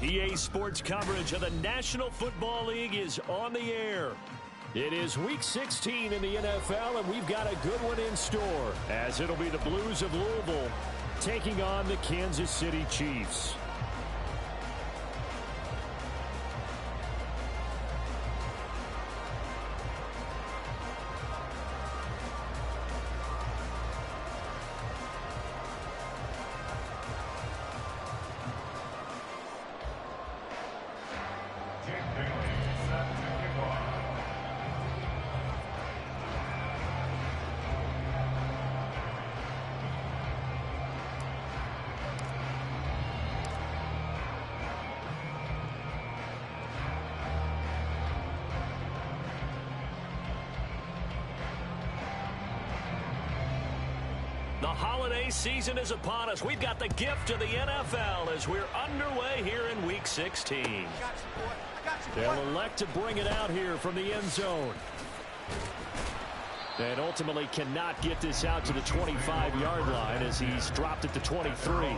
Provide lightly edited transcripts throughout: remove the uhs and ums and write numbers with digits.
EA Sports coverage of the National Football League is on the air. It is Week 16 in the NFL, and we've got a good one in store, as it'll be the Blues of Louisville taking on the Kansas City Chiefs. The holiday season is upon us. We've got the gift of the NFL as we're underway here in Week 16. They'll elect to bring it out here from the end zone. And ultimately cannot get this out to the 25-yard line as he's dropped it to 23.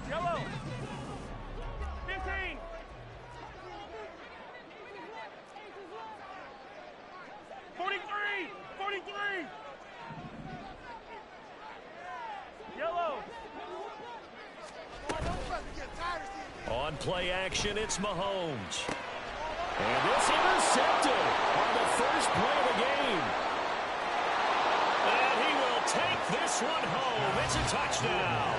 Yellow. 15. 43. 43. Yellow. On play action, it's Mahomes. And this intercepted on the first play of the game. And he will take this one home. It's a touchdown.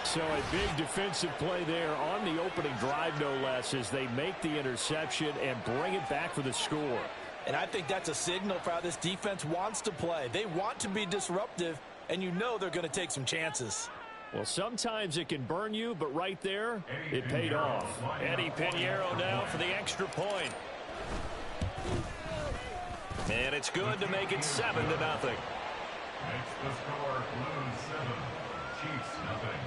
So a big defensive play there on the opening drive, no less, as they make the interception and bring it back for the score. And I think that's a signal for how this defense wants to play. They want to be disruptive, and you know they're going to take some chances. Well, sometimes it can burn you, but right there, it paid off. Eddie Pinheiro now for the extra point. And it's good to make it 7-0. Makes the score Blues 7, Chiefs nothing.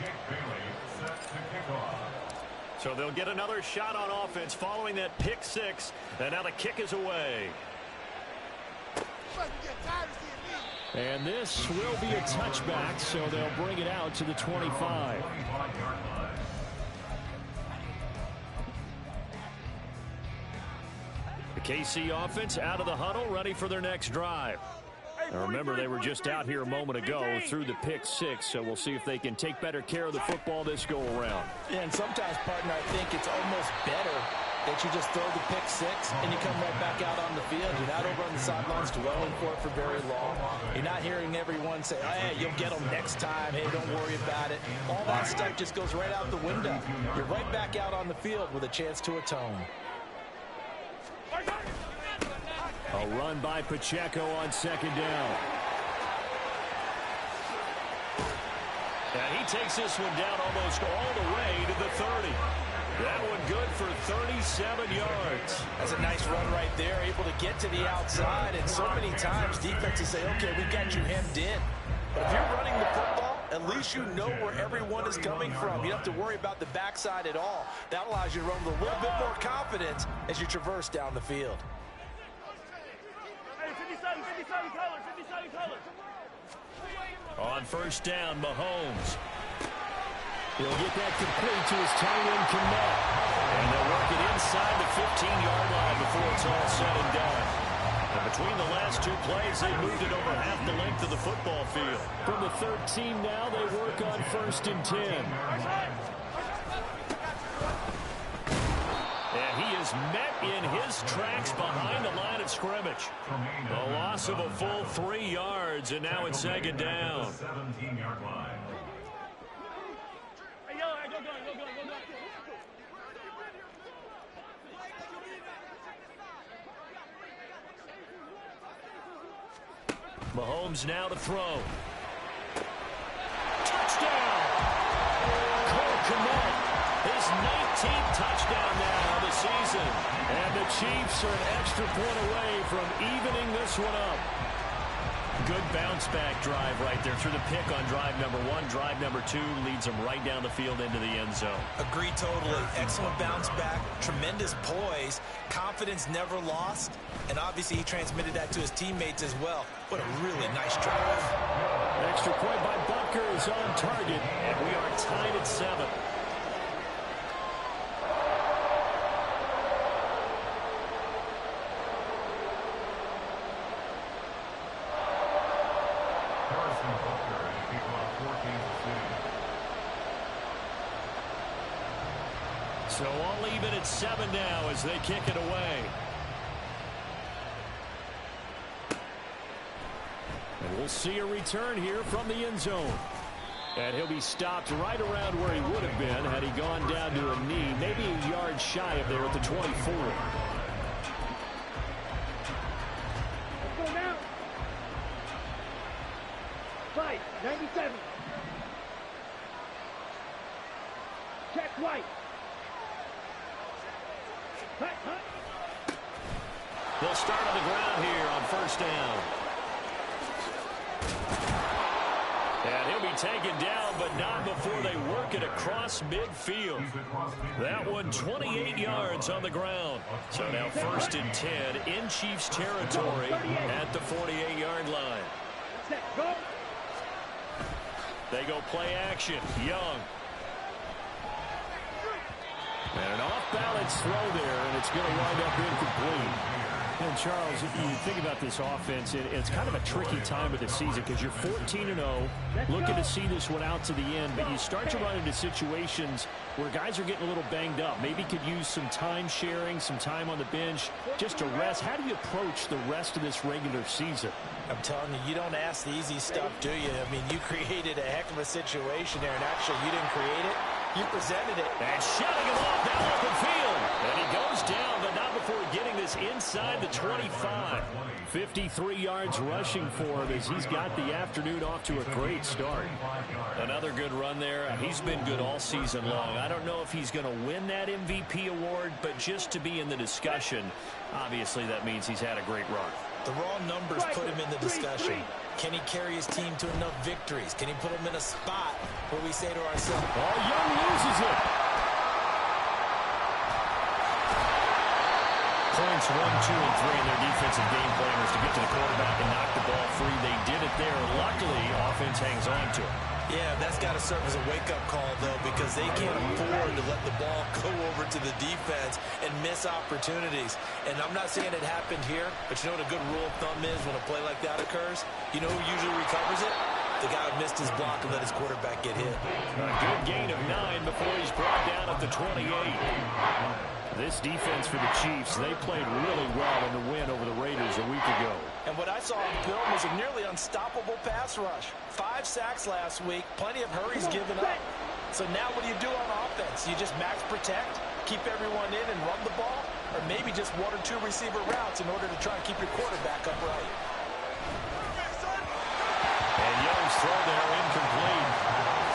Jake Bailey set to kick off. So they'll get another shot on offense following that pick six. And now the kick is away. And this will be a touchback, so they'll bring it out to the 25. The KC offense out of the huddle, ready for their next drive. Now remember, they were just out here a moment ago through the pick six, so we'll see if they can take better care of the football this go-around. Yeah, and sometimes, partner, I think it's almost better that you just throw the pick six and you come right back out on the field. You're not over on the sidelines dwelling for it for very long. You're not hearing everyone say, hey, you'll get them next time. Hey, don't worry about it. All that stuff just goes right out the window. You're right back out on the field with a chance to atone. A run by Pacheco on second down. And he takes this one down almost all the way to the 30. That one good for 37 yards. That's a nice run right there, able to get to the outside. And so many times defenses say, okay, we've got you hemmed in. But if you're running the football, at least you know where everyone is coming from. You don't have to worry about the backside at all. That allows you to run with a little bit more confidence as you traverse down the field. Hey, 57 color, 57 color. On first down, Mahomes. He'll get that complete to his tight end, Kmet. And they'll work it inside the 15-yard line before it's all said and done. And between the last two plays, they moved it over half the length of the football field. From the 13 now, they work on first and 10. And he is met in his tracks behind the line of scrimmage. A loss of a full 3 yards, and now it's second down. 17-yard line. Hey, yellow, go. Mahomes now to throw. Touchdown! Cole Kmet, his 19th touchdown now of the season. And the Chiefs are an extra point away from evening this one up. good bounce-back drive right there through the pick on drive number 1. Drive number 2 leads them right down the field into the end zone. Agree totally. Excellent bounce back, tremendous poise, confidence never lost, and obviously he transmitted that to his teammates as well. What a really nice drive. Extra point by Butker is on target, and we are tied at 7. So all even at 7 now as they kick it away. And we'll see a return here from the end zone. And he'll be stopped right around where he would have been had he gone down to a knee, maybe a yard shy of there at the 24. Let's go now. Fight, 97. Check White. They'll start on the ground here on first down. And he'll be taken down, but not before they work it across midfield. That one 28 yards on the ground. So now first and 10 in Chiefs territory at the 48-yard line. They go play action. Young. And an off-balance throw there, and it's going to wind up incomplete. And Charles, you think about this offense, it's kind of a tricky time of the season because you're 14-0, looking to see this one out to the end, but you start to run into situations where guys are getting a little banged up. Maybe could use some time sharing, some time on the bench just to rest. How do you approach the rest of this regular season? I'm telling you, you don't ask the easy stuff, do you? I mean, you created a heck of a situation there, and actually you didn't create it. You presented it. And shutting him off down open field. And he goes down, but not before getting this inside the 25. 53 yards rushing for him as he's got the afternoon off to a great start. Another good run there. He's been good all season long. I don't know if he's going to win that MVP award, but just to be in the discussion, obviously that means he's had a great run. The raw numbers put him in the discussion. Can he carry his team to enough victories? Can he put them in a spot where we say to ourselves, oh, Young loses it. Points 1, 2, and 3 in their defensive game plan was to get to the quarterback and knock the ball free. They did it there. Luckily, offense hangs on to it. Yeah, that's got to serve as a wake-up call, though, because they can't afford to let the ball go over to the defense and miss opportunities. And I'm not saying it happened here, but you know what a good rule of thumb is when a play like that occurs? You know who usually recovers it? The guy who missed his block and let his quarterback get hit. A good gain of 9 before he's brought down at the 28. This defense for the Chiefs, they played really well in the win over the Raiders a week ago. And what I saw on film was a nearly unstoppable pass rush. 5 sacks last week, plenty of hurries given up. So now what do you do on offense? You just max protect, keep everyone in and run the ball, or maybe just 1 or 2 receiver routes in order to try and keep your quarterback upright. And Young's throw there incomplete.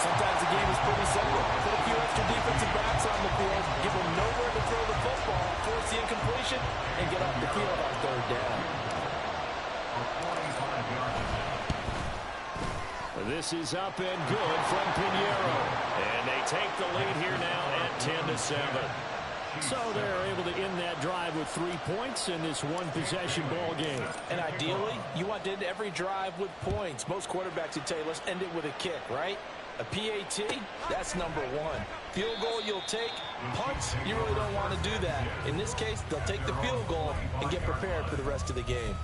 Sometimes the game is pretty simple. Put a few extra defensive backs on the field, give them nowhere to throw the football, force the incompletion, and get off the field on third down. This is up and good from Pinheiro. And they take the lead here now at 10-7. So they're able to end that drive with 3 points in this one-possession ball game. And ideally, you want to end every drive with points. Most quarterbacks would tell you, let's end it with a kick, right? A PAT, that's number 1. Field goal you'll take. Punts, you really don't want to do that. In this case, they'll take the field goal and get prepared for the rest of the game.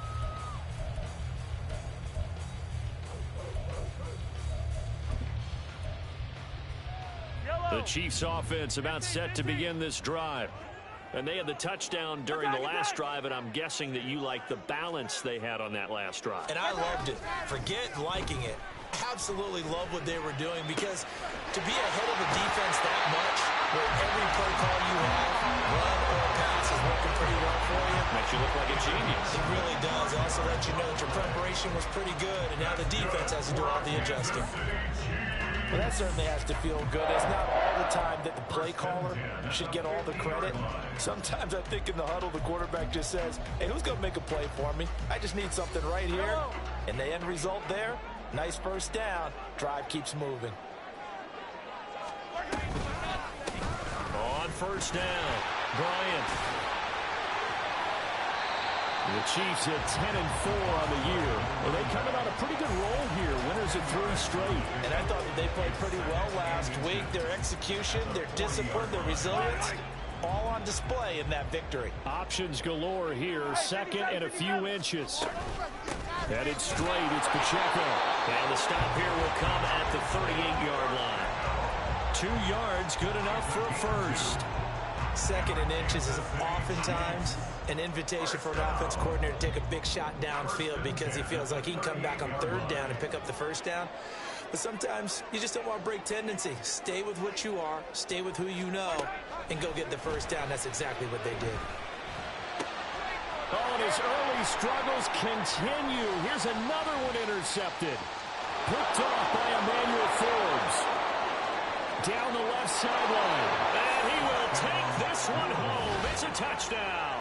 The Chiefs offense about set to begin this drive. And they had the touchdown during the last drive, and I'm guessing that you like the balance they had on that last drive. And I loved it. Forget liking it. Absolutely love what they were doing, because to be ahead of a defense that much, where every play call you have, run or pass, is working pretty well for you. Makes you look like a genius. It really does. It also lets you know that your preparation was pretty good, and now the defense has to do all the adjusting. Well, that certainly has to feel good. It's not all the time that the play caller should get all the credit. Sometimes I think in the huddle, the quarterback just says, hey, who's going to make a play for me? I just need something right here. And the end result there, nice first down. Drive keeps moving. On first down, Bryant. The Chiefs at 10-4 on the year. Well, they're coming on a pretty good roll here. Winners of 3 straight. And I thought that they played pretty well last week. Their execution, their discipline, their resilience, all on display in that victory. Options galore here. Second and a few inches. Headed straight, it's Pacheco. And the stop here will come at the 38-yard line. 2 yards, good enough for a first. Second and inches is oftentimes an invitation for an offense coordinator to take a big shot downfield because he feels like he can come back on third down and pick up the first down. But sometimes you just don't want to break tendency. Stay with what you are, stay with who you know, and go get the first down. That's exactly what they did. Oh, and his early struggles continue. Here's another one intercepted. Picked off by Emmanuel Forbes. Down the left sideline. And he will take this one home. It's a touchdown.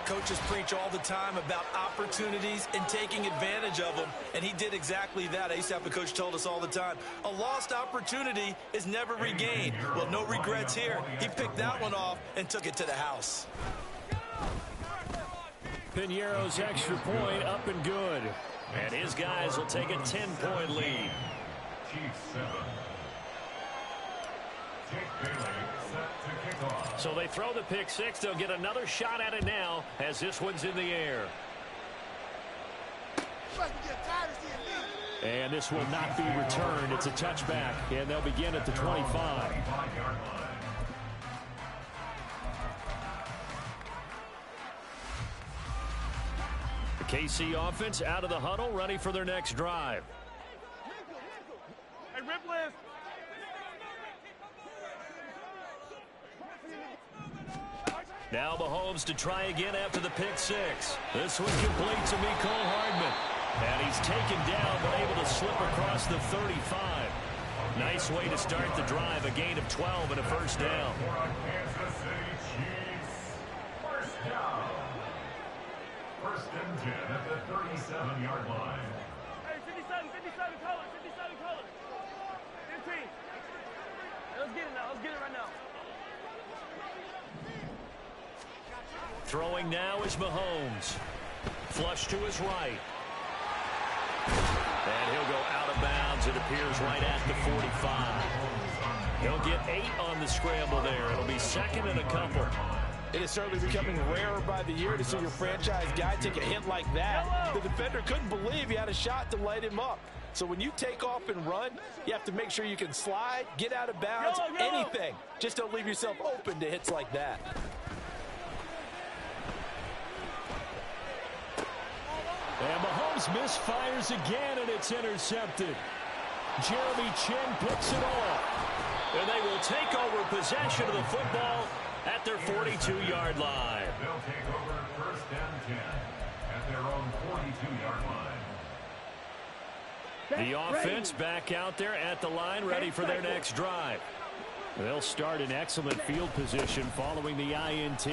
Coaches preach all the time about opportunities and taking advantage of them, and he did exactly that. I used to have a coach told us all the time, a lost opportunity is never regained. Well, no regrets here. He picked that one off and took it to the house. Piñeiro's extra point up and good. And his guys will take a 10-point lead. Chiefs 7. Jake Bailey set to kick off. So they throw the pick six. They'll get another shot at it now as this one's in the air. And this will not be returned. It's a touchback, and they'll begin at the 25. The KC offense out of the huddle, ready for their next drive. Hey, rip list. Now Mahomes to try again after the pick six. This one complete to Mecole Hardman. And he's taken down, but able to slip across the 35. Nice way to start the drive. A gain of 12 and a first down. Kansas City Chiefs. First down. First and 10 at the 37-yard line. Hey, 57 colors, 57 colors. 15. Let's get it now. Let's get it right now. Throwing now is Mahomes. Flush to his right. And he'll go out of bounds. It appears right at the 45. He'll get 8 on the scramble there. It'll be second and a couple. It is certainly becoming rarer by the year to see your franchise guy take a hit like that. The defender couldn't believe he had a shot to light him up. So when you take off and run, you have to make sure you can slide, get out of bounds, anything. Just don't leave yourself open to hits like that. And Mahomes misfires again, and it's intercepted. Jeremy Chin picks it off. And they will take over possession of the football at their 42-yard line. They'll take over first and 10 at their own 42-yard line. The offense back out there at the line, ready for their next drive. They'll start in excellent field position following the INT.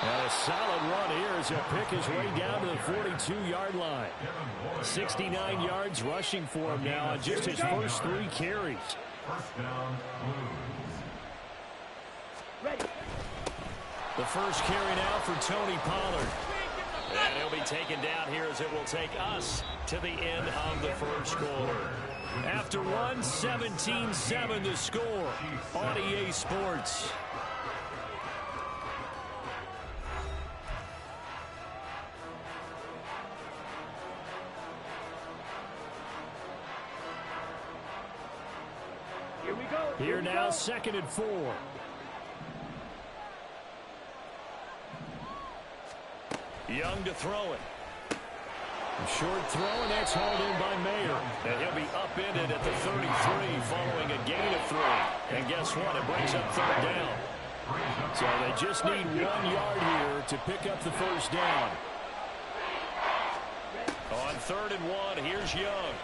And a solid run here as he'll pick his way down to the 42-yard line. 69 yards rushing for him now on just his first 3 carries. First down, Blues. The first carry now for Tony Pollard. And he'll be taken down here as it will take us to the end of the first quarter. After one, 17-7 the score on EA Sports. Here now, second and 4. Young to throw it. Short throw, and that's hauled in by Mayer. And he'll be upended at the 33 following a gain of 3. And guess what? It brings up third down. So they just need 1 yard here to pick up the first down. On third and 1, here's Young.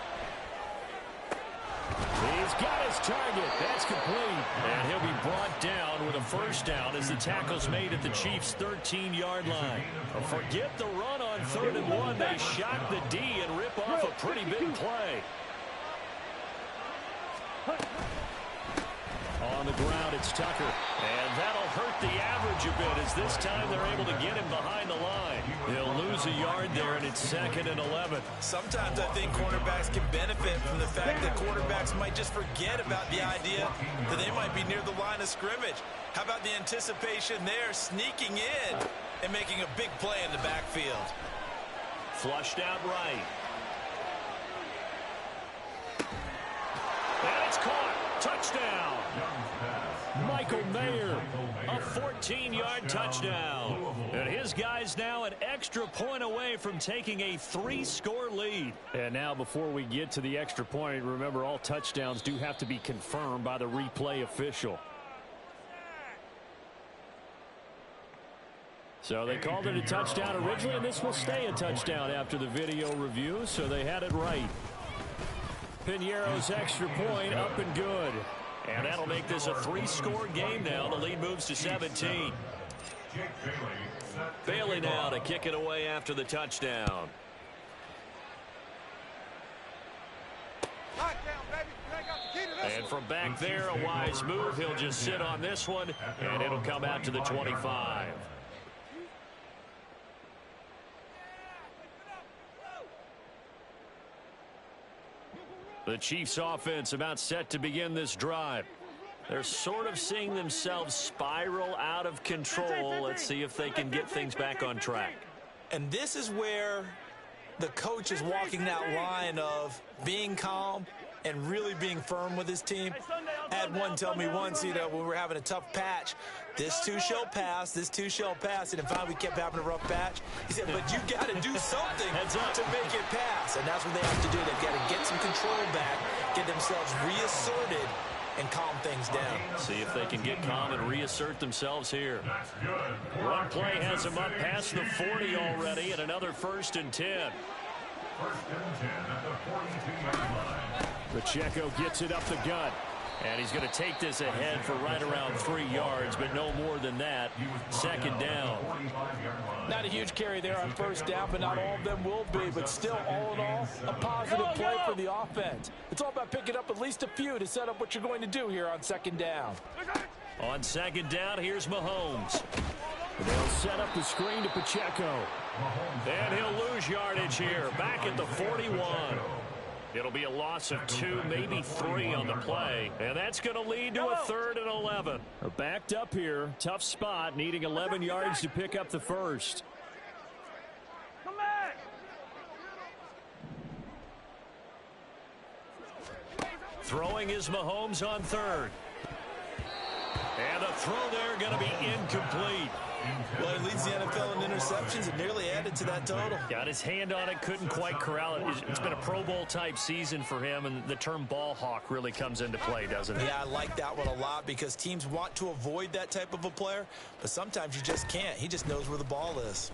He's got his target. That's complete. And he'll be brought down with a first down as the tackle's made at the Chiefs' 13-yard line. Forget the run on 3rd and 1. They shock the D and rip off a pretty big play. On the ground, it's Tucker. And that'll hurt the average a bit as this time they're able to get him behind the line. He'll lose a yard there, and it's 2nd and 11. Sometimes I think cornerbacks can benefit from the fact that quarterbacks might just forget about the idea that they might be near the line of scrimmage. How about the anticipation there, sneaking in and making a big play in the backfield? Flushed out right. And it's caught. Touchdown. Michael Mayer, a 14-yard touchdown. And his guys now an extra point away from taking a 3-score lead. And now before we get to the extra point, remember all touchdowns do have to be confirmed by the replay official. So they called it a touchdown originally, and this will stay a touchdown after the video review, so they had it right. Piñeiro's extra point up and good. And that'll make this a 3-score game now. The lead moves to 17. Bailey now to kick it away after the touchdown. And from back there, a wise move. He'll just sit on this one, and it'll come out to the 25. The Chiefs offense about set to begin this drive. They're sort of seeing themselves spiral out of control. Let's see if they can get things back on track. And this is where the coach is walking that line of being calm and really being firm with his team. I had one tell me once, when we were having a tough patch, this too shall pass, this too shall pass, and then finally we kept having a rough patch. He said, but you got to do something to make it pass, and that's what they have to do. They've got to get some control back, get themselves reasserted, and calm things down. See if they can get calm and reassert themselves here. One play has them up past the 40 already, and another 1st and 10. 1st and 10 at the 42-yard line. Pacheco gets it up the gut. And he's going to take this ahead for right around 3 yards, but no more than that. 2nd down. Not a huge carry there on 1st down, but not all of them will be. But still, all in all, a positive play for the offense. It's all about picking up at least a few to set up what you're going to do here on 2nd down. On 2nd down, here's Mahomes. They'll set up the screen to Pacheco. And he'll lose yardage here, back at the 41. It'll be a loss of 2, maybe 3 on the play. And that's going to lead to a 3rd and 11. Backed up here. Tough spot. Needing 11 yards to pick up the first. Come back. Throwing is Mahomes on 3rd. And the throw there going to be incomplete. Well, he leads the NFL in interceptions and nearly added to that total. Got his hand on it, couldn't quite corral it. It's been a Pro Bowl type season for him, and the term ball hawk really comes into play, doesn't it? Yeah, I like that one a lot because teams want to avoid that type of a player, but sometimes you just can't. He just knows where the ball is.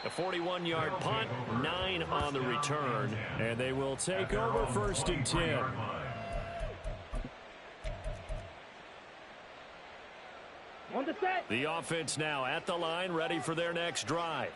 A 41-yard punt, 9 on the return, and they will take over 1st and 10. The offense now at the line, ready for their next drive.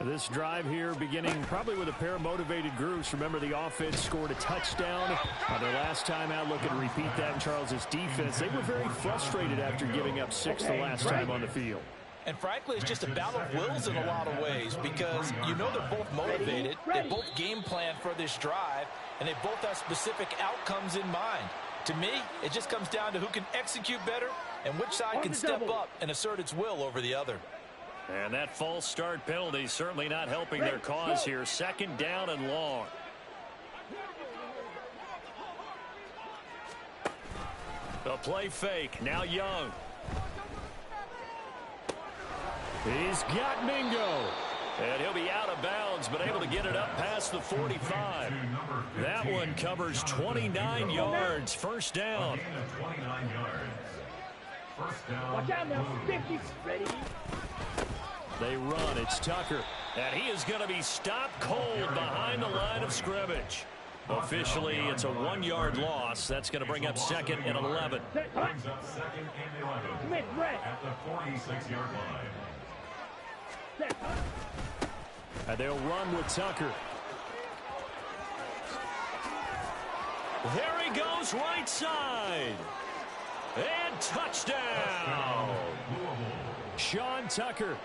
This drive here beginning probably with a pair of motivated groups. Remember, the offense scored a touchdown on their last time out. Looking to repeat that in Charles's defense. They were very frustrated after giving up 6 the last time on the field. And frankly, it's just a battle of wills in a lot of ways because you know they're both motivated. They both game plan for this drive, and they both have specific outcomes in mind. To me, it just comes down to who can execute better and which side can step up and assert its will over the other. And that false start penalty certainly not helping their cause here. 2nd down and long. The play fake. Now Young. He's got Mingo. And he'll be out of bounds, but able to get it up past the 45. That one covers 29 yards. 1st down. Watch out now. 50. Ready? They run. It's Tucker. And he is going to be stopped cold behind the line of scrimmage. Officially, it's a 1-yard loss. That's going to bring up second and 11. Brings up second and 11 at the 46-yard line. And they'll run with Tucker. There he goes, right side. And touchdown. Sean Tucker,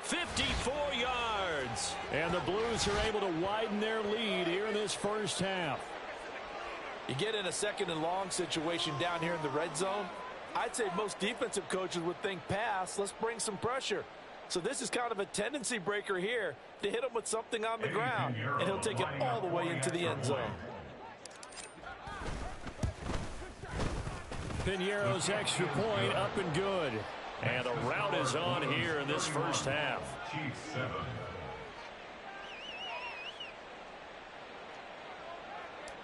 54 yards. And the Blues are able to widen their lead here in this first half. You get in a second and long situation down here in the red zone. I'd say most defensive coaches would think pass. Let's bring some pressure. So this is kind of a tendency breaker here to hit him with something on the ground. And he'll take it all the way into the end zone. Piñeiro's extra point up and good. And the route is on here in this first half. Chiefs 7.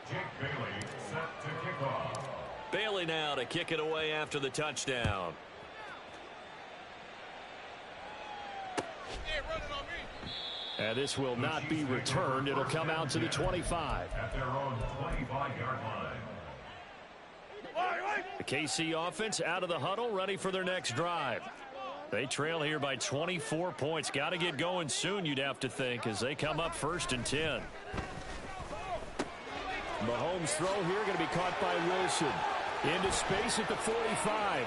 Jake Bailey set to kick off. Bailey now to kick it away after the touchdown. And this will not be returned. It'll come out to the 25. At their own 25-yard line. The KC offense out of the huddle, ready for their next drive. They trail here by 24 points. Got to get going soon, you'd have to think, as they come up 1st and 10. Mahomes' throw here going to be caught by Wilson. Into space at the 45.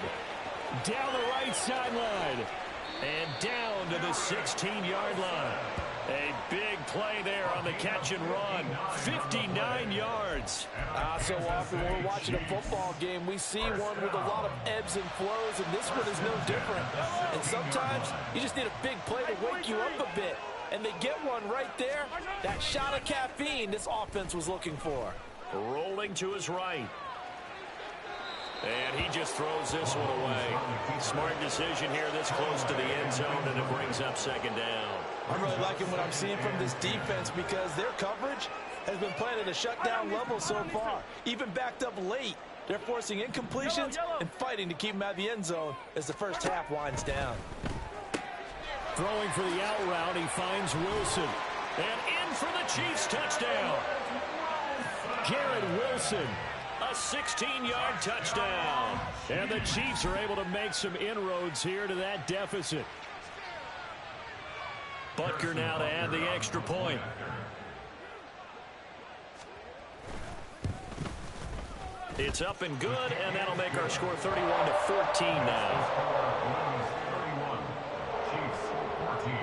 Down the right sideline. And down to the 16-yard line. A big play there on the catch and run. 59 yards. So often when we're watching a football game, we see one with a lot of ebbs and flows, and this one is no different. And sometimes you just need a big play to wake you up a bit. And they get one right there. That shot of caffeine this offense was looking for. Rolling to his right. And he just throws this one away. Smart decision here this close to the end zone, and it brings up second down. I'm really liking what I'm seeing from this defense because their coverage has been playing at a shutdown level so far. Even backed up late, they're forcing incompletions and fighting to keep them out of the end zone as the first half winds down. Throwing for the out route, he finds Wilson. And in for the Chiefs touchdown. Garrett Wilson. A 16-yard touchdown. And the Chiefs are able to make some inroads here to that deficit. Butker now to add the extra point. It's up and good, and that'll make our score 31-14 now. 31. Chiefs 14.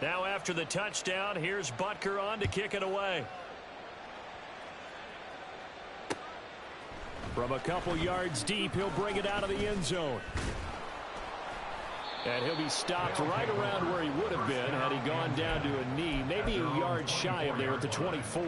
Now after the touchdown, here's Butker on to kick it away. From a couple yards deep, he'll bring it out of the end zone. And he'll be stopped right around where he would have been had he gone down to a knee, maybe a yard shy of there at the 24.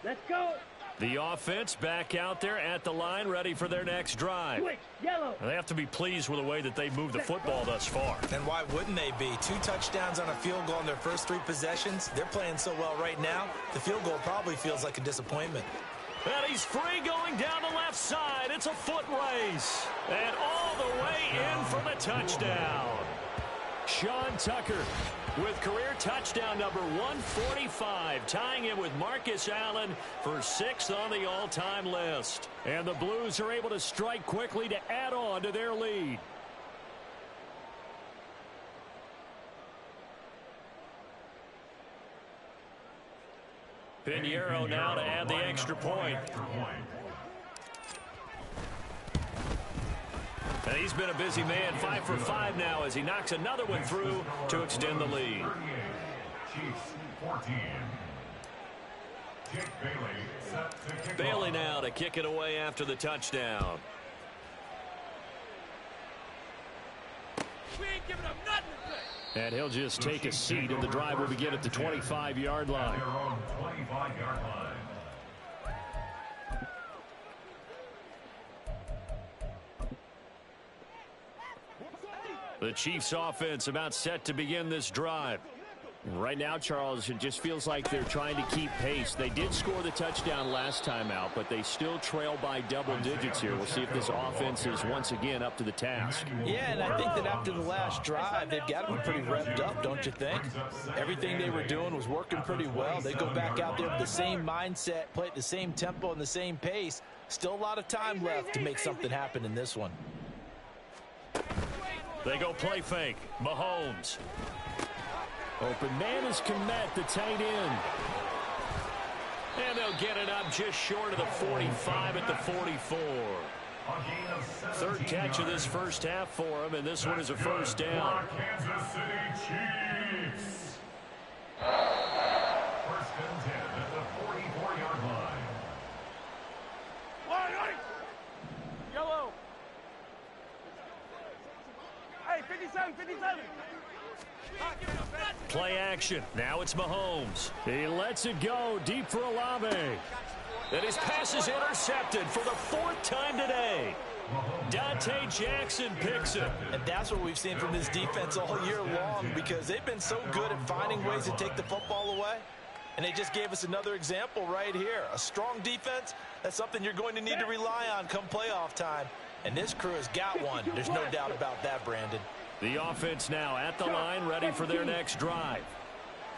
Let's go. The offense back out there at the line, ready for their next drive. Switch, yellow. They have to be pleased with the way that they've moved the football thus far. And why wouldn't they be? 2 touchdowns on a field goal in their first 3 possessions. They're playing so well right now, the field goal probably feels like a disappointment. And he's free going down the left side. It's a foot race. And all the way in for the touchdown. Sean Tucker with career touchdown number 145, tying it with Marcus Allen for 6th on the all-time list. And the Blues are able to strike quickly to add on to their lead. Piñeiro now to add the extra point. And he's been a busy man, 5 for 5 now as he knocks another one through to extend the lead. Chiefs 14. Jake Bailey Bailey now to kick it away after the touchdown. We ain't giving up nothing today. And he'll just take a seat, and the drive will begin at the 25-yard line. Their own 25-yard line. The Chiefs offense about set to begin this drive. Right now, Charles, it just feels like they're trying to keep pace. They did score the touchdown last time out, but they still trail by double digits here. We'll see if this offense is once again up to the task. Yeah, and I think that after the last drive, they've got to be pretty revved up, don't you think? Everything they were doing was working pretty well. They go back out there with the same mindset, play at the same tempo and the same pace. Still a lot of time left to make something happen in this one. They go play fake. Mahomes. Open man is Kmet, the tight end. And they'll get it up just short of the 45 at the 44. Third catch of this first half for him, and this one is a first down. Kansas City Chiefs. First and 10 at the 44-yard line. Yellow. Hey, 57, 57. Play action. Now it's Mahomes. He lets it go deep for Olave. And his pass is intercepted for the fourth time today. Dante Jackson picks it. And that's what we've seen from this defense all year long, because they've been so good at finding ways to take the football away. And they just gave us another example right here. A strong defense, that's something you're going to need to rely on come playoff time. And this crew has got one. There's no doubt about that, Brandon. The offense now at the line, ready for their next drive.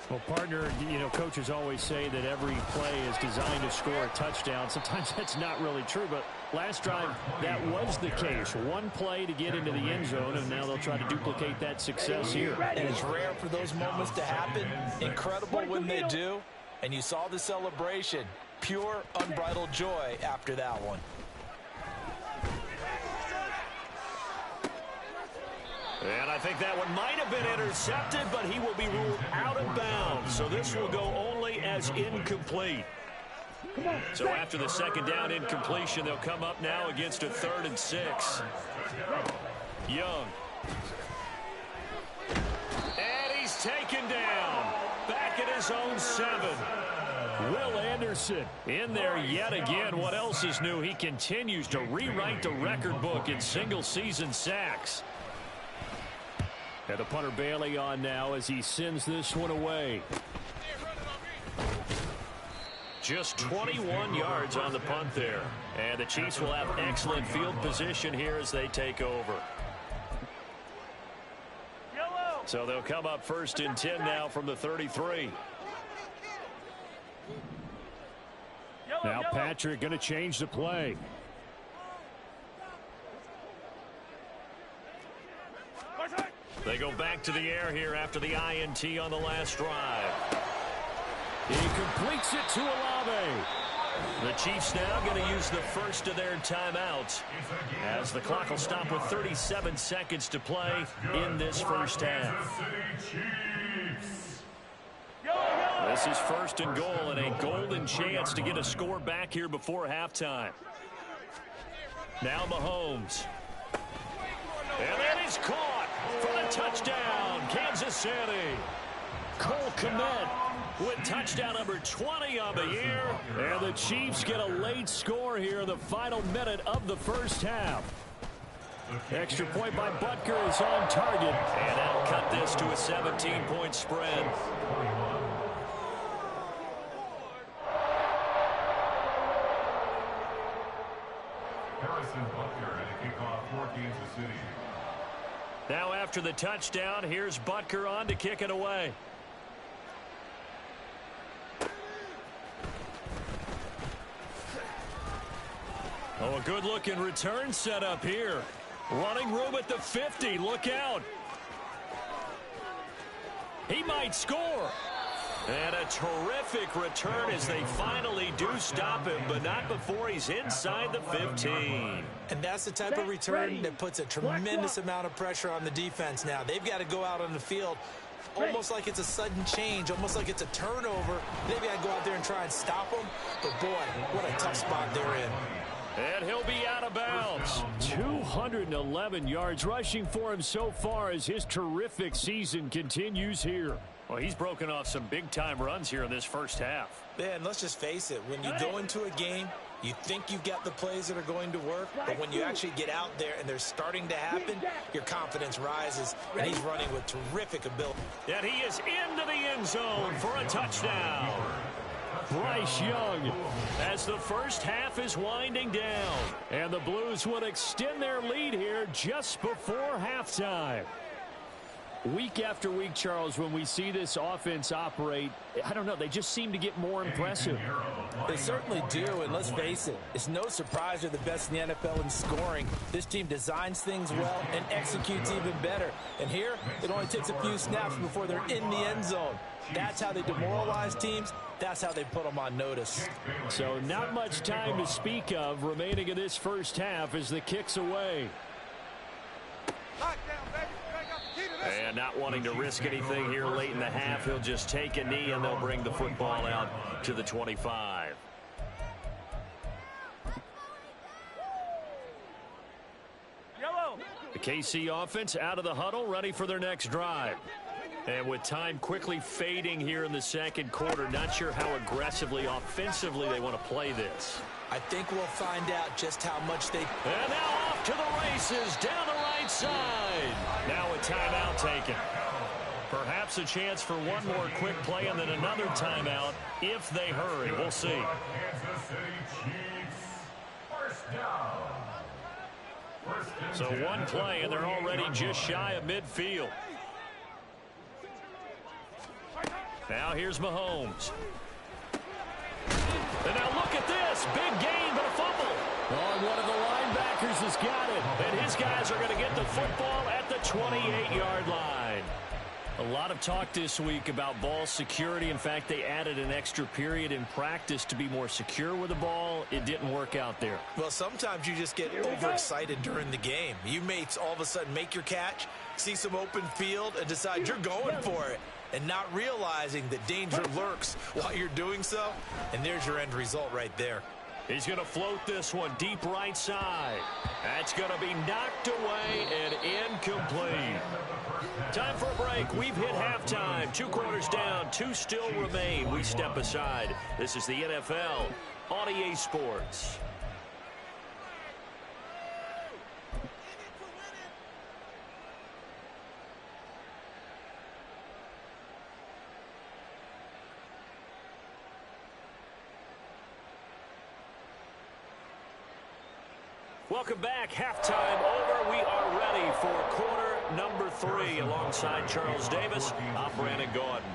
Well, partner, you know, coaches always say that every play is designed to score a touchdown. Sometimes that's not really true, but last drive, that was the case. One play to get into the end zone, and now they'll try to duplicate that success here. And it's rare for those moments to happen. Incredible when they do. And you saw the celebration. Pure, unbridled joy after that one. And I think that one might have been intercepted, but he will be ruled out of bounds. So this will go only as incomplete. So after the second down incompletion, they'll come up now against a 3rd and 6. Young. And he's taken down. Back at his own 7. Will Anderson in there yet again. What else is new? He continues to rewrite the record book in single-season sacks. And the punter Bailey on now as he sends this one away. Just 21 yards on the punt there. And the Chiefs will have excellent field position here as they take over. So they'll come up 1st and 10 now from the 33. Now Patrick going to change the play. They go back to the air here after the INT on the last drive. He completes it to Olave. The Chiefs now going to use the first of their timeouts as the clock will stop with 37 seconds to play in this first half. This is 1st and goal and a golden chance to get a score back here before halftime. Now Mahomes. And that is caught for the touchdown, Kansas City. Cole Kmet with touchdown number 20 on the year. And the Chiefs get a late score here in the final minute of the first half. Extra point by Butker is on target. And that'll cut this to a 17-point spread. Harrison Butker and a kickoff for Kansas City. Now after the touchdown, here's Butker on to kick it away. Oh, a good-looking return set up here. Running room at the 50. Look out. He might score. And a terrific return as they finally do stop him, but not before he's inside the 15. And that's the type of return that puts a tremendous amount of pressure on the defense now. They've got to go out on the field almost like it's a sudden change, almost like it's a turnover. Maybe I go out there and try and stop them, but boy, what a tough spot they're in. And he'll be out of bounds. 211 yards rushing for him so far as his terrific season continues here. Well, he's broken off some big-time runs here in this first half. Man, let's just face it. When you go into a game, you think you've got the plays that are going to work, but when you actually get out there and they're starting to happen, your confidence rises, and he's running with terrific ability. And he is into the end zone for a touchdown. Bryce Young as the first half is winding down. And the Blues would extend their lead here just before halftime. Week after week, Charles, when we see this offense operate, I don't know, they just seem to get more impressive. They certainly do, and let's face it, it's no surprise they're the best in the NFL in scoring. This team designs things well and executes even better. And here, it only takes a few snaps before they're in the end zone. That's how they demoralize teams. That's how they put them on notice. So not much time to speak of remaining in this first half as the kick's away. And not wanting to risk anything here late in the half, he'll just take a knee and they'll bring the football out to the 25. The KC offense out of the huddle, ready for their next drive. And with time quickly fading here in the second quarter, not sure how aggressively, offensively they want to play this. I think we'll find out just how much they... And now off to the races, down the right side. Now a timeout taken. Perhaps a chance for one more quick play and then another timeout if they hurry. We'll see. Kansas City Chiefs, first down. So one play, and they're already just shy of midfield. Now here's Mahomes. And now look at this. Big gain, but a fumble. Oh, and one of the linebackers has got it. And his guys are going to get the football at the 28-yard line. A lot of talk this week about ball security. In fact, they added an extra period in practice to be more secure with the ball. It didn't work out there. Well, sometimes you just get overexcited during the game. You may all of a sudden make your catch, see some open field, and decide you're going for it, and not realizing that danger lurks while you're doing so. And there's your end result right there. He's going to float this one deep right side. That's going to be knocked away and incomplete. Time for a break. We've hit halftime. 2 quarters down, 2 still remain. We step aside. This is the NFL on EA Sports. Welcome back. Halftime over. We are ready for quarter number 3 alongside Charles Davis. I'm Brandon Gordon.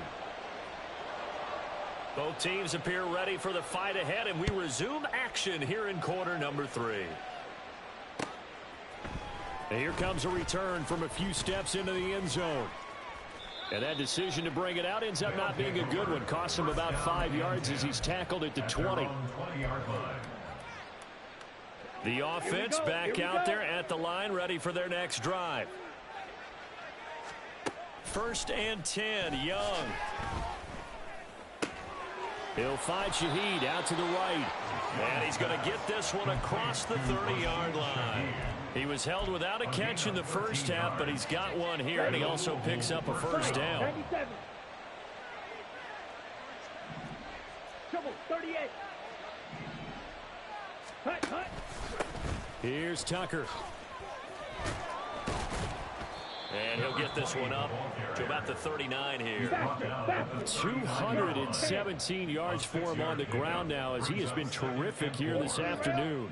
Both teams appear ready for the fight ahead, and we resume action here in quarter number 3. And here comes a return from a few steps into the end zone. And that decision to bring it out ends up not being a good one. Costs him about 5 yards as he's tackled at the 20. The offense back out there at the line, ready for their next drive. 1st and 10, Young. He'll find Shaheed out to the right. And he's going to get this one across the 30-yard line. He was held without a catch in the first half, but he's got one here, and he also picks up a first down. 38. Here's Tucker. And he'll get this one up to about the 39 here. 217 yards for him on the ground now as he has been terrific here this afternoon.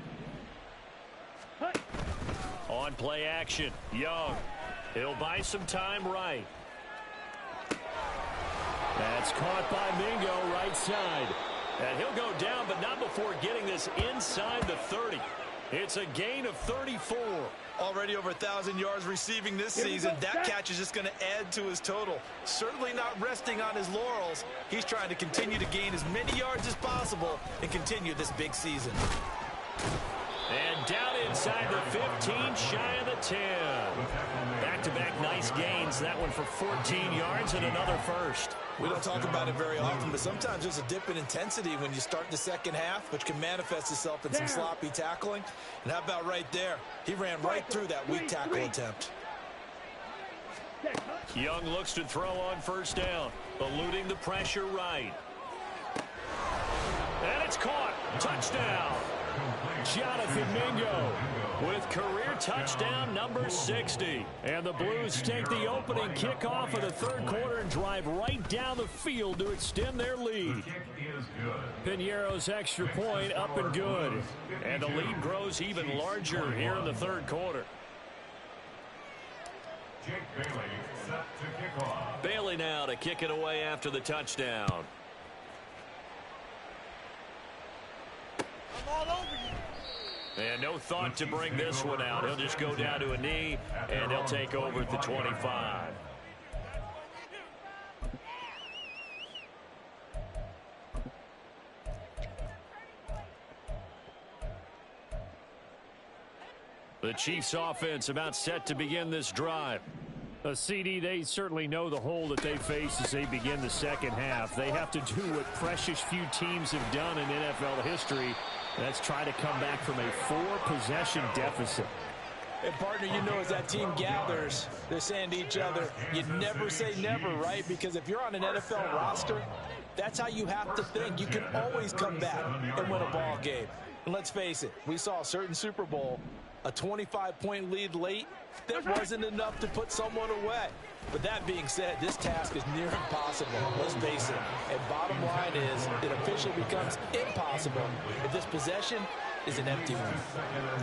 On play action, Young. He'll buy some time right. That's caught by Mingo right side. And he'll go down, but not before getting this inside the 30. It's a gain of 34. Already over 1,000 yards receiving this season. That catch is just going to add to his total. Certainly not resting on his laurels. He's trying to continue to gain as many yards as possible and continue this big season. And down inside the 15, shy of the 10. Back-to-back nice gains. That one for 14 yards and another first. We don't talk about it very often, but sometimes there's a dip in intensity when you start the second half, which can manifest itself in some sloppy tackling. And how about right there? He ran right through that weak tackle attempt. Young looks to throw on first down, eluding the pressure right. And it's caught. Touchdown. Jonathan Mingo with career touchdown number 60. And the Blues take the opening kickoff of the third quarter and drive right down the field to extend their lead. Piñeiro's extra point up and good. And the lead grows even larger here in the third quarter. Jake Bailey set to kick off. Bailey now to kick it away after the touchdown. I'm all over you. And no thought to bring this one out. He'll just go down to a knee, and he'll take over at the 25. The Chiefs offense about set to begin this drive. A CD, they certainly know the hole that they face as they begin the second half. They have to do what precious few teams have done in NFL history. That's try to come back from a 4-possession deficit. And partner, you know, as that team gathers, they're saying to each other, you never say never, right? Because if you're on an NFL roster, that's how you have to think. You can always come back and win a ball game. And let's face it, we saw a certain Super Bowl, a 25-point lead late, that wasn't enough to put someone away. But that being said, this task is near impossible. Let's face it. And bottom line is, it officially becomes impossible if this possession is an empty one.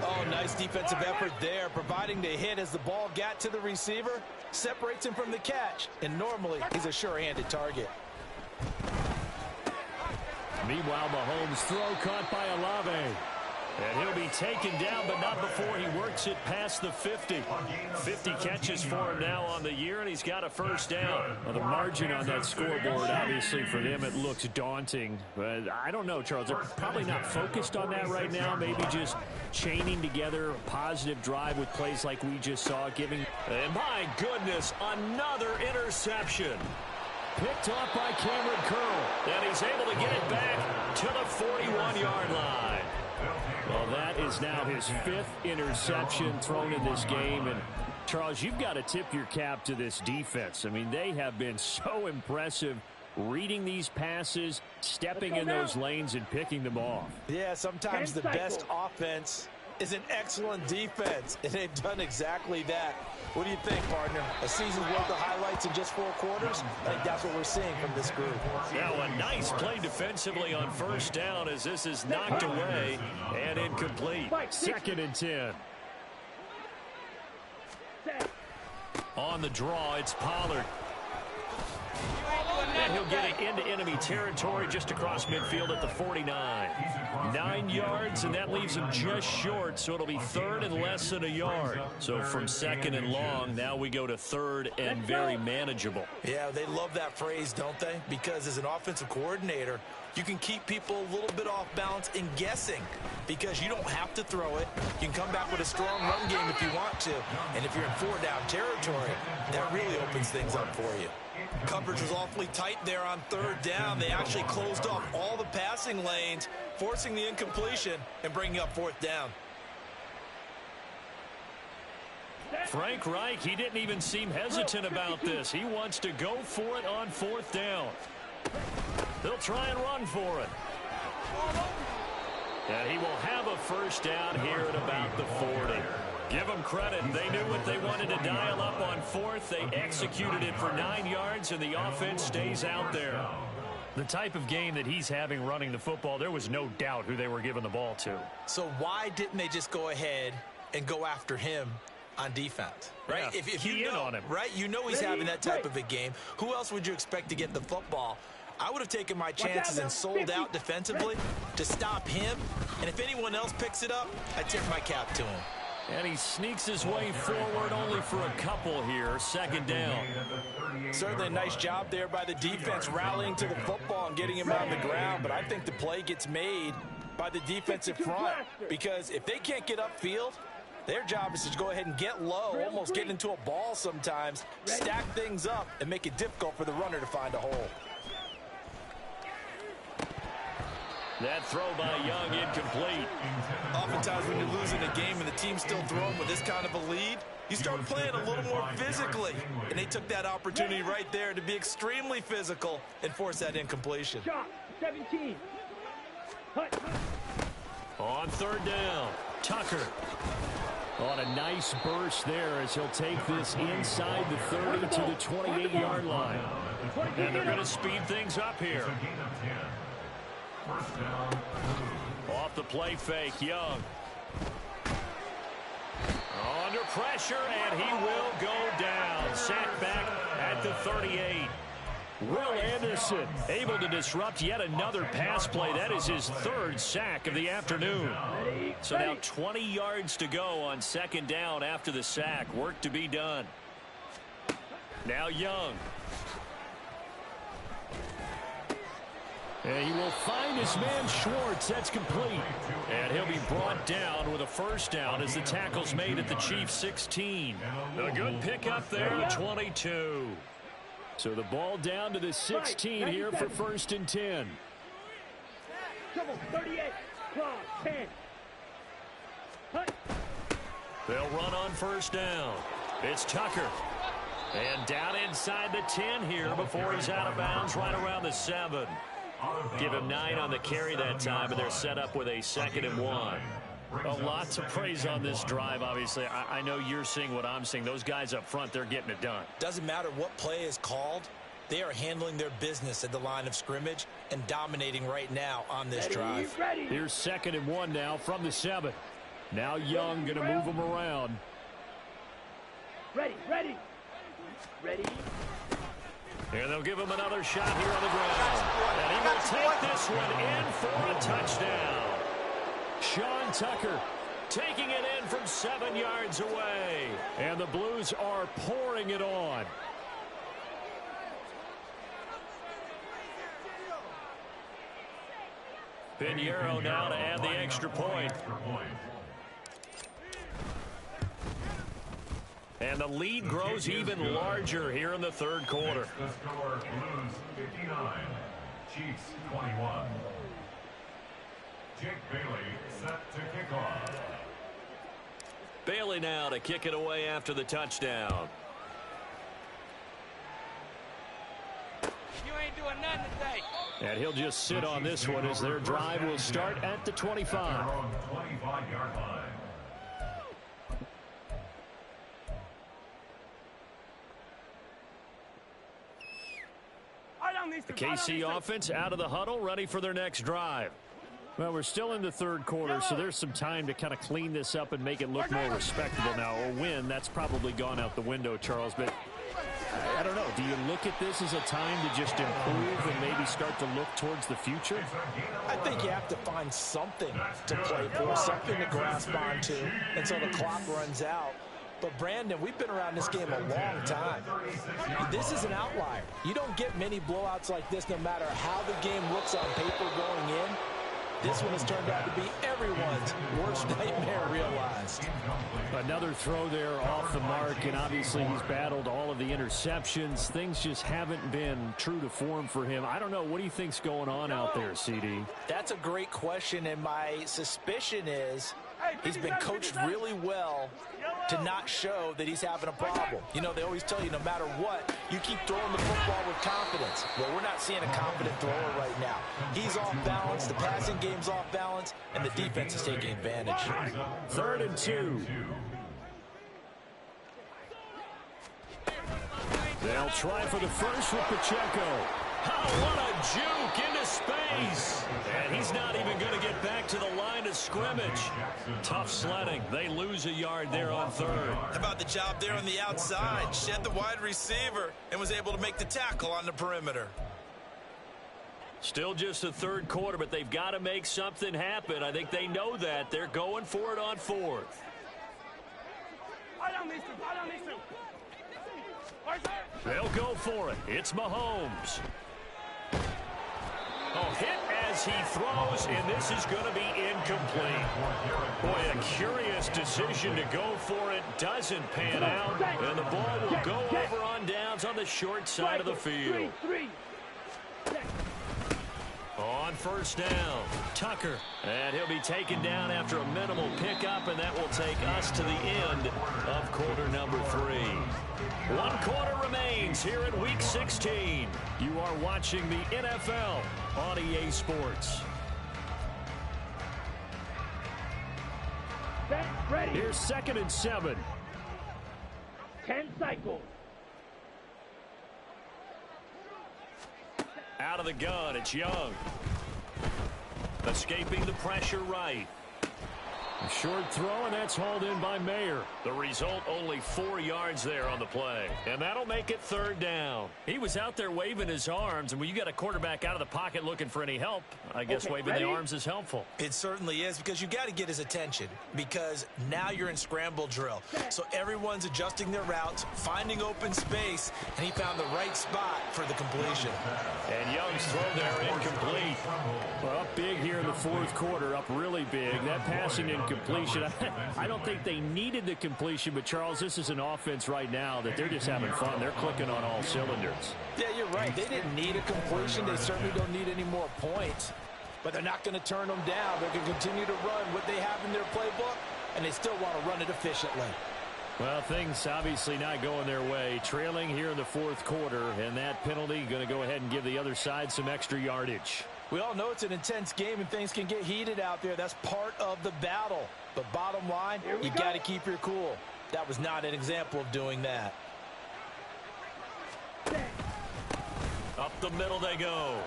Oh, nice defensive effort there, providing the hit as the ball got to the receiver, separates him from the catch, and normally he's a sure-handed target. Meanwhile, Mahomes' throw caught by Olave. And he'll be taken down, but not before he works it past the 50. 50 catches for him now on the year, and he's got a first down. Well, the margin on that scoreboard, obviously, for them, it looks daunting. But I don't know, Charles. They're probably not focused on that right now. Maybe just chaining together a positive drive with plays like we just saw, giving. And my goodness, another interception. Picked off by Cameron Curl. And he's able to get it back to the 41-yard line. Well, that is now his 5th interception thrown in this game. And, Charles, you've got to tip your cap to this defense. I mean, they have been so impressive reading these passes, stepping in those lanes, and picking them off. Yeah, sometimes the best offense is an excellent defense, and they've done exactly that. What do you think, partner? A season's worth of highlights in just 4 quarters? I think that's what we're seeing from this group. Now a nice play defensively on first down as this is knocked away and incomplete. 2nd and 10. On the draw, it's Pollard. And he'll get it into enemy territory just across midfield at the 49. 9 yards, and that leaves him just short, so it'll be 3rd and less than a yard. So from 2nd and long, now we go to 3rd and very manageable. Yeah, they love that phrase, don't they? Because as an offensive coordinator, you can keep people a little bit off balance and guessing because you don't have to throw it. You can come back with a strong run game if you want to. And if you're in 4-down territory, that really opens things up for you. Coverage was awfully tight there on 3rd down. They actually closed off all the passing lanes, forcing the incompletion and bringing up 4th down. Frank Reich, he didn't even seem hesitant about this. He wants to go for it on 4th down. They'll try and run for it. And he will have a first down here at about the 40. Give them credit. They knew what they wanted to dial up on 4th. They executed it for 9 yards, and the offense stays out there. The type of game that he's having running the football, there was no doubt who they were giving the ball to. So why didn't they just go ahead and go after him on defense, right? Yeah, if you know, on him. right, you know he's having that type of a game. Who else would you expect to get the football? I would have taken my chances and sold out defensively to stop him. And if anyone else picks it up, I tip my cap to him. And he sneaks his way forward only for a couple here. 2nd down. Certainly a nice job there by the defense rallying to the football and getting him on the ground. But I think the play gets made by the defensive front, because if they can't get upfield, their job is to go ahead and get low, almost get into a ball sometimes, stack things up, and make it difficult for the runner to find a hole. That throw by Young incomplete. Oftentimes when you're losing a game and the team's still throwing with this kind of a lead, you start playing a little more physically. And they took that opportunity right there to be extremely physical and force that incompletion. Shot, 17. On third down, Tucker. On a nice burst there as he'll take this inside the 30 to the 28-yard line. And they're going to speed things up here. Off the play fake, Young. Under pressure, and he will go down. Sacked back at the 38. Will Anderson able to disrupt yet another pass play. That is his third sack of the afternoon. So now 20 yards to go on second down after the sack. Work to be done. Now Young. And he will find his man Schwartz. That's complete. And he'll be brought down with a first down as the tackle's made at the Chiefs 16. A good pickup there, the 22. So the ball down to the 16 here for first and 10. Trouble, 38, cross, 10. They'll run on first down. It's Tucker. And down inside the 10 here before he's out of bounds right around the 7. Give him 9 on the carry that time, and they're set up with a 2nd and 1. A lot to praise on this drive, obviously. I know you're seeing what I'm seeing. Those guys up front, they're getting it done. Doesn't matter what play is called. They are handling their business at the line of scrimmage and dominating right now on this drive. Here's 2nd and 1 now from the 7. Now Young going to move them around. Ready. And they'll give him another shot here on the ground. And he will take this one in for a touchdown. Sean Tucker taking it in from 7 yards away. And the Blues are pouring it on. Pinheiro now to add the extra point. And the lead grows even larger here in the third quarter. The score, Blues 59, Chiefs 21. Jake Bailey set to kick off. Bailey now to kick it away after the touchdown. You ain't doing nothing today. And he'll just sit on this one as their drive will start at the 25. At their own 25-yard line. The KC offense out of the huddle, ready for their next drive. Well, we're still in the third quarter, so there's some time to kind of clean this up and make it look more respectable now. A win, that's probably gone out the window, Charles, but I don't know. Do you look at this as a time to just improve and maybe start to look towards the future? I think you have to find something to play for, something to grasp onto until the clock runs out. But, Brandon, we've been around this game a long time. This is an outlier. You don't get many blowouts like this no matter how the game looks on paper going in. This one has turned out to be everyone's worst nightmare realized. Another throw there off the mark, and obviously he's battled all of the interceptions. Things just haven't been true to form for him. I don't know. What do you think's going on out there, CD? That's a great question, and my suspicion is he's been coached really well to not show that he's having a problem. You know, they always tell you no matter what, you keep throwing the football with confidence. Well, we're not seeing a confident thrower right now. He's off balance, the passing game's off balance, and the defense is taking advantage. 3rd and 2. They'll try for the first with Pacheco. Oh, what a juke into space. And he's not even going to get back to the line of scrimmage. Tough sledding. They lose a yard there on 3rd. How about the job there on the outside? Shed the wide receiver and was able to make the tackle on the perimeter. Still just the third quarter, but they've got to make something happen. I think they know that. They're going for it on 4th. They'll go for it. It's Mahomes. Oh, hit as he throws, and this is going to be incomplete. Boy, a curious decision to go for it. Doesn't pan out, and the ball will go over on downs on the short side of the field. On first down, Tucker. And he'll be taken down after a minimal pickup, and that will take us to the end of quarter number 3. 1 quarter remains here in Week 16. You are watching the NFL on EA Sports. Ready. Here's 2nd and 7. 10 cycles. Out of the gun, it's Young. Escaping the pressure right. A short throw, and that's hauled in by Mayer. The result, only 4 yards there on the play. And that'll make it 3rd down. He was out there waving his arms, and when you got a quarterback out of the pocket looking for any help, I guess waving the arms is helpful. It certainly is, because you got to get his attention, because now you're in scramble drill. So everyone's adjusting their routes, finding open space, and he found the right spot for the completion. And Young's throw there incomplete. Well, up big here in the 4th quarter, up really big. That passing incompletion, I don't think they needed the completion, but Charles, this is an offense right now that they're just having fun. They're clicking on all cylinders. Yeah, you're right. They didn't need a completion. They certainly don't need any more points. But they're not going to turn them down. They're going to continue to run what they have in their playbook, and they still want to run it efficiently. Well, things obviously not going their way. Trailing here in the 4th quarter, and that penalty going to go ahead and give the other side some extra yardage. We all know it's an intense game, and things can get heated out there. That's part of the battle. But bottom line, you got to keep your cool. That was not an example of doing that. Up the middle they go.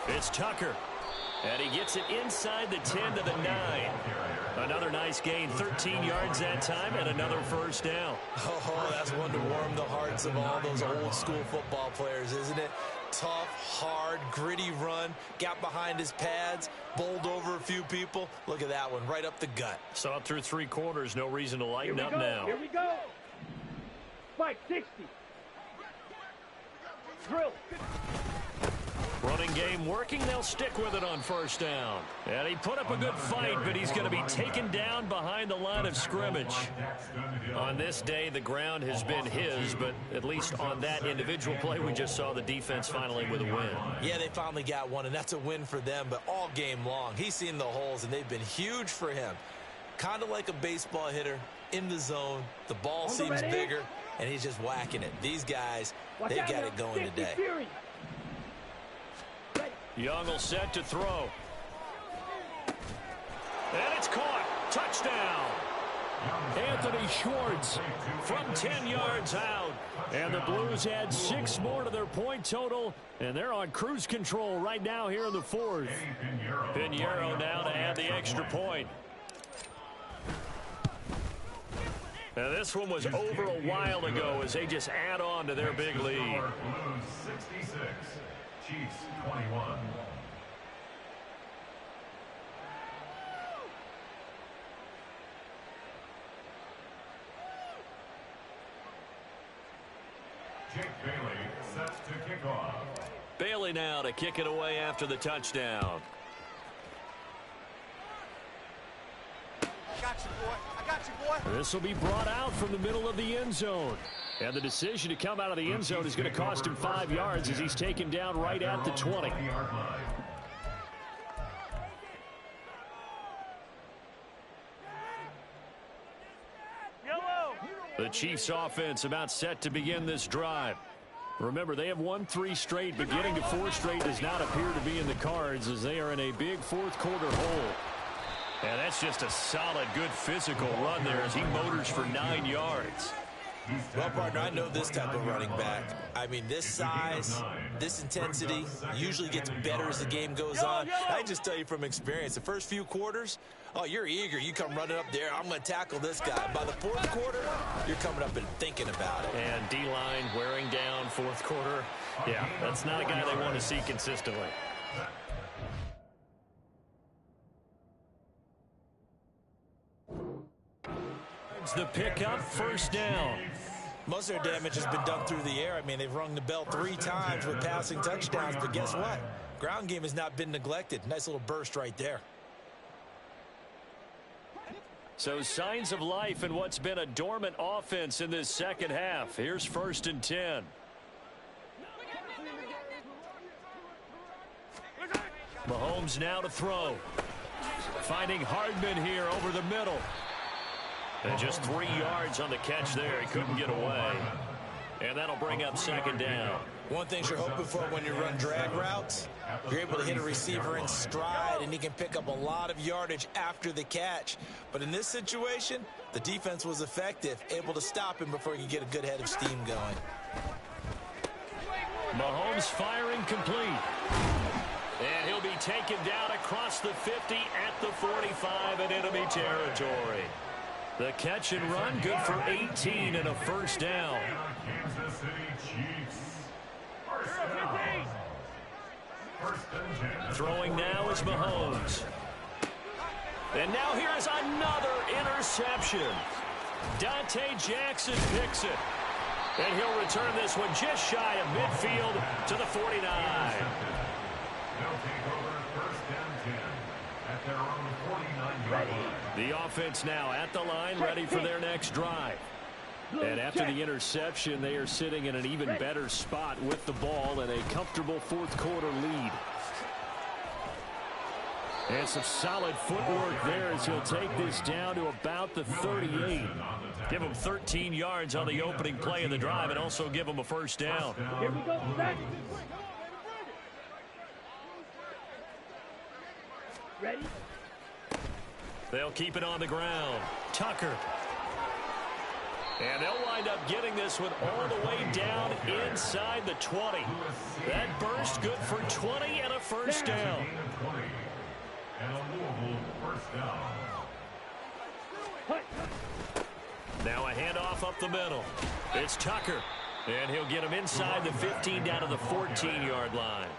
It's Tucker. And he gets it inside the 10 to the 9. Another nice gain, 13 yards that time, and another 1st down. Oh, that's one to warm the hearts of all those old school football players, isn't it? Tough, hard, gritty run, got behind his pads, bowled over a few people. Look at that one, right up the gut. So up through 3 quarters, no reason to lighten up now. Here we go. Spike 60. Drill. Running game working. They'll stick with it on 1st down. And he put up a good fight, but he's going to be taken down behind the line of scrimmage. On this day, the ground has been his, but at least on that individual play, we just saw the defense finally with a win. Yeah, they finally got one, and that's a win for them, but all game long, he's seen the holes, and they've been huge for him. Kind of like a baseball hitter in the zone. The ball seems bigger, and he's just whacking it. These guys, they've got it going today. Young will set to throw. And it's caught. Touchdown. Anthony Schwartz From 10 yards out. And the Blues add 6 more to their point total, and they're on cruise control right now here in the 4th. Pinheiro now to add the extra point. Now this one was over a while ago as they just add on to their big lead. Blues 66, Chiefs 21. Jake Bailey set to kick off. Bailey now to kick it away after the touchdown. I got you, boy. I got you, boy. This will be brought out from the middle of the end zone. And the decision to come out of the end zone is going to cost him 5 yards as he's taken down right at the 20. The Chiefs offense about set to begin this drive. Remember, they have won 3 straight, but getting to 4 straight does not appear to be in the cards as they are in a big 4th quarter hole. And that's just a solid, good physical run there as he motors for 9 yards. Well, partner, I know this type of running back. I mean, this size, this intensity usually gets better as the game goes on. I just tell you from experience, the first few quarters, oh, you're eager. You come running up there, I'm going to tackle this guy. By the 4th quarter, you're coming up and thinking about it. And D-line wearing down 4th quarter. Yeah, that's not a guy they want to see consistently. The pickup, 1st down. Most of their damage has been done through the air. I mean, they've rung the bell 3 times with passing touchdowns, but guess what? Ground game has not been neglected. Nice little burst right there. So signs of life in what's been a dormant offense in this second half. Here's 1st and 10. Mahomes now to throw. Finding Hardman here over the middle. And just 3 yards on the catch there. He couldn't get away. And that'll bring up 2nd down. One thing you're hoping for when you run drag routes, you're able to hit a receiver in stride, and he can pick up a lot of yardage after the catch. But in this situation, the defense was effective, able to stop him before he could get a good head of steam going. Mahomes firing complete. And he'll be taken down across the 50 at the 45 in enemy territory. The catch and run, good for 18 and a 1st down. Kansas City Chiefs. First and 10. Throwing now is Mahomes. And now here is another interception. Dante Jackson picks it. And he'll return this one just shy of midfield to the 49. They'll take over 1st and 10 at their own 49-yard line. The offense now at the line, ready for their next drive. And after the interception, they are sitting in an even better spot with the ball and a comfortable 4th quarter lead. And some solid footwork there as he'll take this down to about the 38. Give him 13 yards on the opening play of the drive and also give him a 1st down. Here we go. Ready? They'll keep it on the ground. Tucker. And they'll wind up getting this one all the way down inside the 20. That burst good for 20 and a 1st down. And a Louisville 1st down. Now a handoff up the middle. It's Tucker. And he'll get him inside the 15 down to the 14-yard line.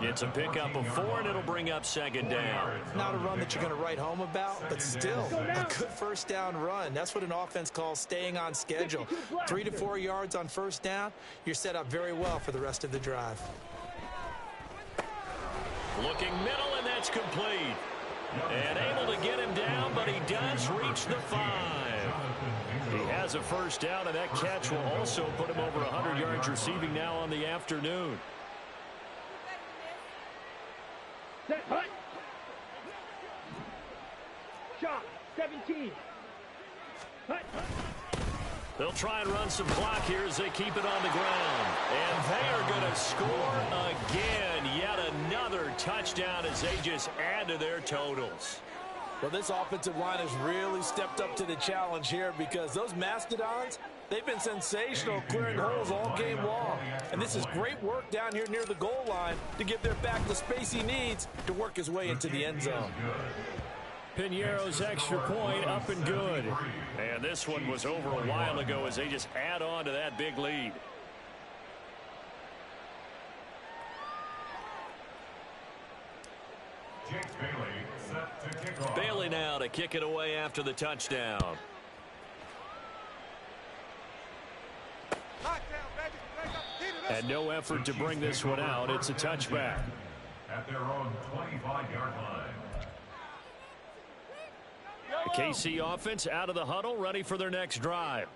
It's a pickup of 4, and it'll bring up 2nd down. Not a run that you're going to write home about, but still a good 1st down run. That's what an offense calls staying on schedule. 3 to 4 yards on 1st down, you're set up very well for the rest of the drive. Looking middle, and that's complete. And able to get him down, but he does reach the 5. He has a 1st down, and that catch will also put him over 100 yards receiving now on the afternoon. Set, hut. Shot, 17. Hut. They'll try and run some clock here as they keep it on the ground. And they are going to score again. Yet another touchdown as they just add to their totals. Well, this offensive line has really stepped up to the challenge here because those Mastodons, they've been sensational clearing holes all game long. And this is great work down here near the goal line to give their back the space he needs to work his way into the end zone. Piñeiro's extra point up and good. And this one was over a while ago as they just add on to that big lead. Bailey now to kick it away after the touchdown. And no effort to bring this one out. It's a touchback. At their own 25-yard line. The KC offense out of the huddle, ready for their next drive.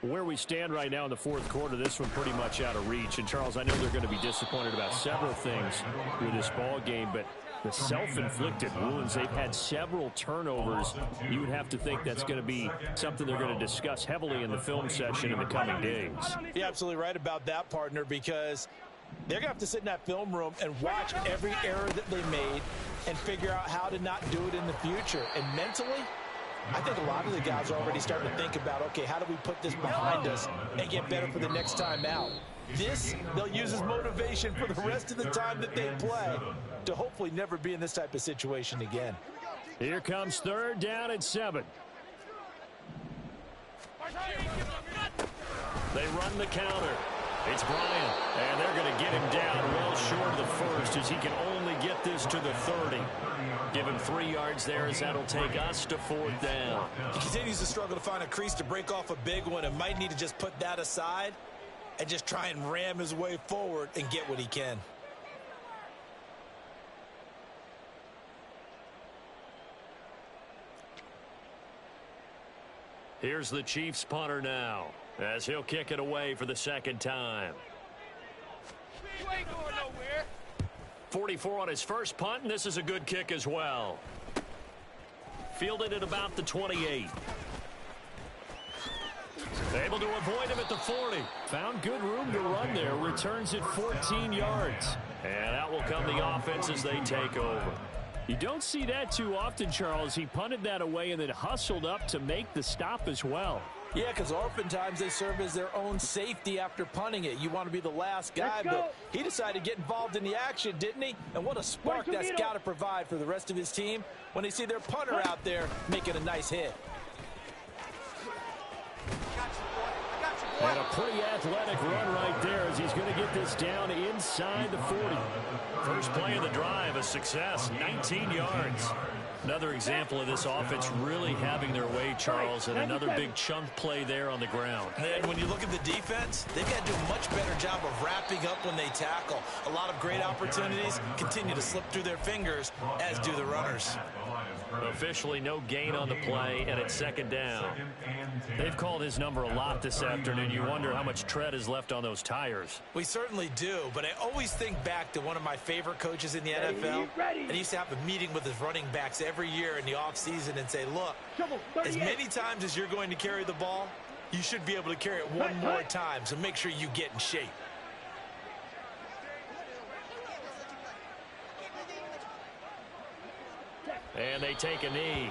Where we stand right now in the 4th quarter, this one pretty much out of reach. And, Charles, I know they're going to be disappointed about several things with this ball game, but the self-inflicted wounds, they've had several turnovers. You would have to think that's going to be something they're going to discuss heavily in the film session in the coming days. You're absolutely right about that, partner, because they're going to have to sit in that film room and watch every error that they made and figure out how to not do it in the future. And mentally, I think a lot of the guys are already starting to think about, okay, how do we put this behind us and get better for the next time out? This, they'll use as motivation for the rest of the time that they play to hopefully never be in this type of situation again. Here comes 3rd down and 7. They run the counter. It's Bryant, and they're going to get him down well short of the 1st as he can only get this to the 30. Give him 3 yards there as that'll take us to 4th down. He continues to struggle to find a crease to break off a big one and might need to just put that aside and just try and ram his way forward and get what he can. Here's the Chiefs punter now, as he'll kick it away for the second time. You ain't going nowhere. 44 on his first punt, and this is a good kick as well. Fielded at about the 28. Able to avoid him at the 40. Found good room to run there. Returns it 14 yards. And out will come the offense as they take over. You don't see that too often, Charles. He punted that away and then hustled up to make the stop as well. Yeah, because oftentimes they serve as their own safety after punting it. You want to be the last guy, but he decided to get involved in the action, didn't he? And what a spark that's got to provide for the rest of his team when they see their punter out there making a nice hit. And a pretty athletic run right there as he's going to get this down inside the 40. First play of the drive, a success, 19 yards. Another example of this offense really having their way, Charles, and another big chunk play there on the ground. And when you look at the defense, they've got to do a much better job of wrapping up when they tackle. A lot of great opportunities continue to slip through their fingers, as do the runners. Officially no gain on the play, and it's second down. They've called his number a lot this afternoon. You wonder how much tread is left on those tires. We certainly do, but I always think back to one of my favorite coaches in the NFL. And he used to have a meeting with his running backs every year in the offseason and say, look, as many times as you're going to carry the ball, you should be able to carry it one more time, so make sure you get in shape. And they take a knee.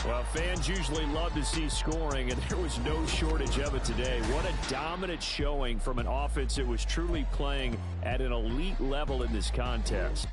Well, fans usually love to see scoring, and there was no shortage of it today. What a dominant showing from an offense that was truly playing at an elite level in this contest.